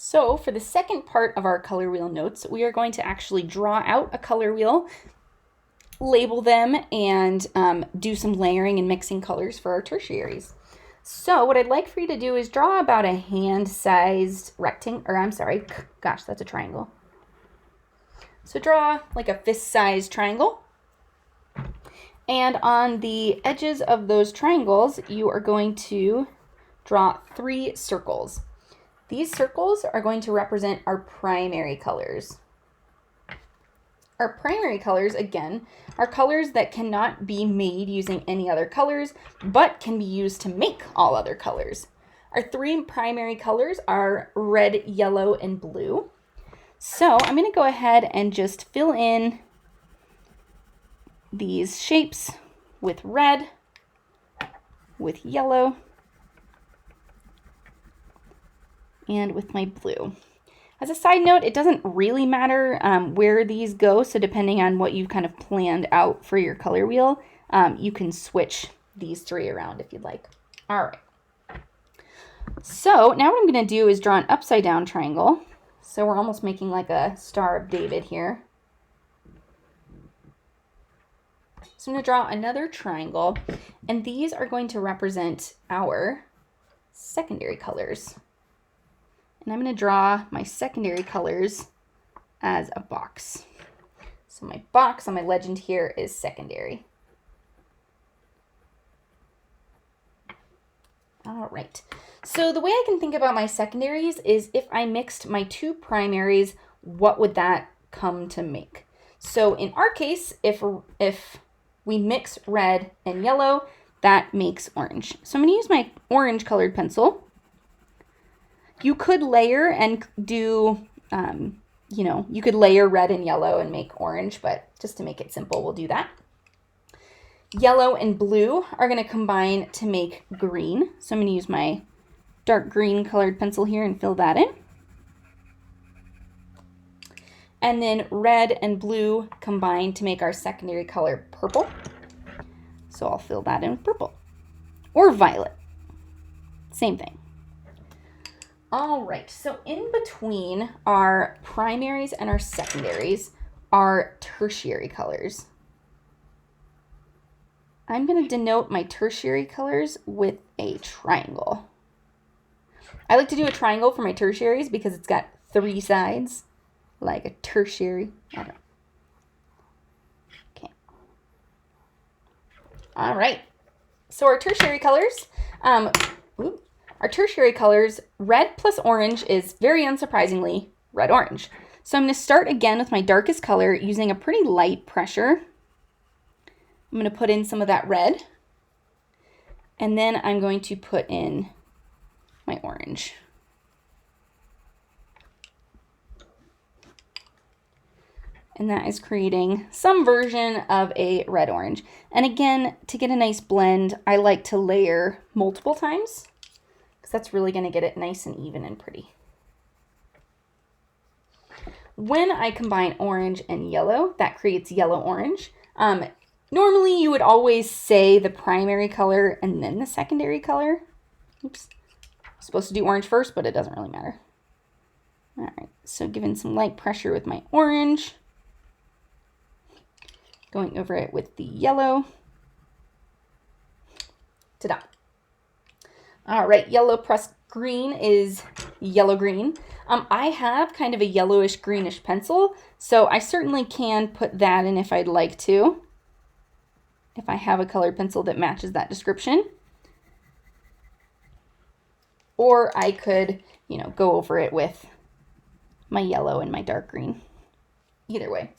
So for the second part of our color wheel notes, we are going to actually draw out a color wheel, label them, and do some layering and mixing colors for our tertiaries. So what I'd like for you to do is draw about a hand-sized rectangle, or I'm sorry, gosh, that's a triangle. So draw like a fist-sized triangle. And on the edges of those triangles, you are going to draw 3 circles. These circles are going to represent our primary colors. Our primary colors, again, are colors that cannot be made using any other colors, but can be used to make all other colors. Our 3 primary colors are red, yellow, and blue. So I'm going to go ahead and just fill in these shapes with red, with yellow, and with my blue. As a side note, it doesn't really matter where these go, so depending on what you've kind of planned out for your color wheel, you can switch these 3 around if you'd like. All right. So now what I'm going to do is draw an upside down triangle. So we're almost making like a Star of David here. So I'm going to draw another triangle, and these are going to represent our secondary colors. And I'm going to draw my secondary colors as a box. So my box on my legend here is secondary. All right. So the way I can think about my secondaries is if I mixed my 2 primaries, what would that come to make? So in our case, if we mix red and yellow, that makes orange. So I'm going to use my orange colored pencil. You could layer and do, you could layer red and yellow and make orange, but just to make it simple, we'll do that. Yellow and blue are going to combine to make green. So I'm going to use my dark green colored pencil here and fill that in. And then red and blue combine to make our secondary color purple. So I'll fill that in with purple. Or violet. Same thing. All right, so in between our primaries and our secondaries are tertiary colors. I'm going to denote my tertiary colors with a triangle. I like to do a triangle for my tertiaries because it's got 3 sides, like a tertiary. Okay. All right, so our tertiary colors, red plus orange is very unsurprisingly red-orange. So I'm going to start again with my darkest color using a pretty light pressure. I'm going to put in some of that red, and then I'm going to put in my orange. And that is creating some version of a red-orange. And again, to get a nice blend, I like to layer multiple times, because that's really going to get it nice and even and pretty. When I combine orange and yellow, that creates yellow-orange. Normally, you would always say the primary color and then the secondary color. Oops. I'm supposed to do orange first, but it doesn't really matter. All right, so giving some light pressure with my orange. Going over it with the yellow. Ta-da. All right, yellow plus green is yellow-green. I have kind of a yellowish greenish pencil, so I certainly can put that in if I'd like to, if I have a colored pencil that matches that description. Or I could, go over it with my yellow and my dark green. Either way.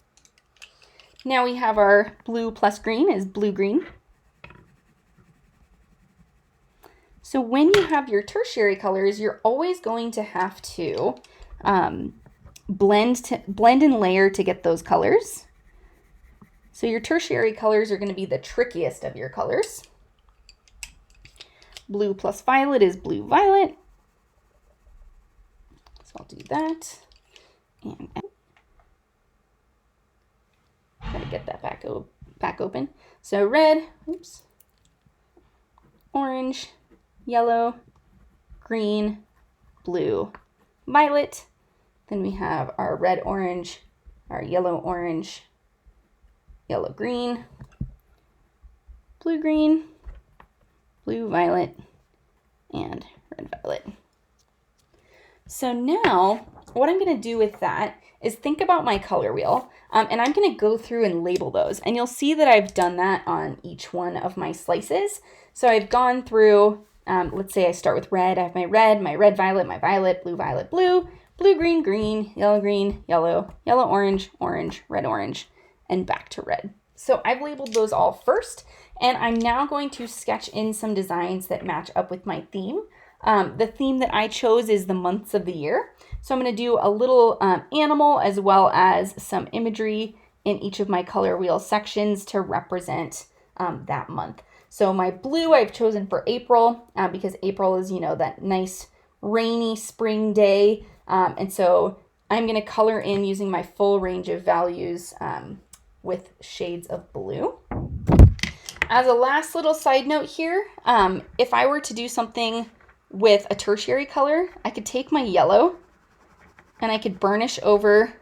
Now we have our blue plus green is blue-green. So when you have your tertiary colors, you're always going to have to blend and layer to get those colors. So your tertiary colors are going to be the trickiest of your colors. Blue plus violet is blue-violet. So I'll do that. And gotta get that back open. So red, oops, orange, yellow, green, blue, violet. Then we have our red orange, our yellow orange, yellow green, blue green, blue violet, and red violet. So now what I'm going to do with that is think about my color wheel, and I'm going to go through and label those. And you'll see that I've done that on each one of my slices. So I've gone through, let's say I start with red. I have my red violet, my violet, blue, blue, green, green, yellow, yellow, orange, orange, red, and back to red. So I've labeled those all first, and I'm now going to sketch in some designs that match up with my theme. The theme that I chose is the months of the year. So I'm going to do a little animal as well as some imagery in each of my color wheel sections to represent that month. So my blue I've chosen for April because April is, you know, that nice rainy spring day. And so I'm going to color in using my full range of values with shades of blue. As a last little side note here, if I were to do something with a tertiary color, I could take my yellow and I could burnish over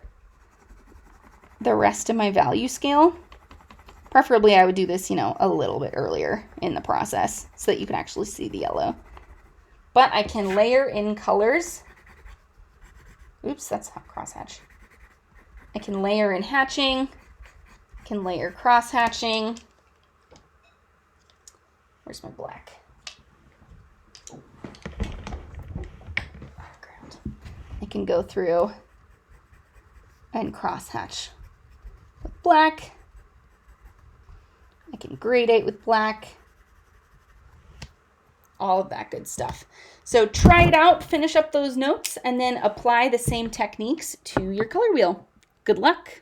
the rest of my value scale. Preferably I would do this, you know, a little bit earlier in the process so that you can actually see the yellow. But I can layer in colors. Oops, that's crosshatch. I can layer in hatching. I can layer cross hatching. Where's my black? Background. I can go through and cross hatch with black. I can gradate with black. All of that good stuff. So try it out, finish up those notes, and then apply the same techniques to your color wheel. Good luck.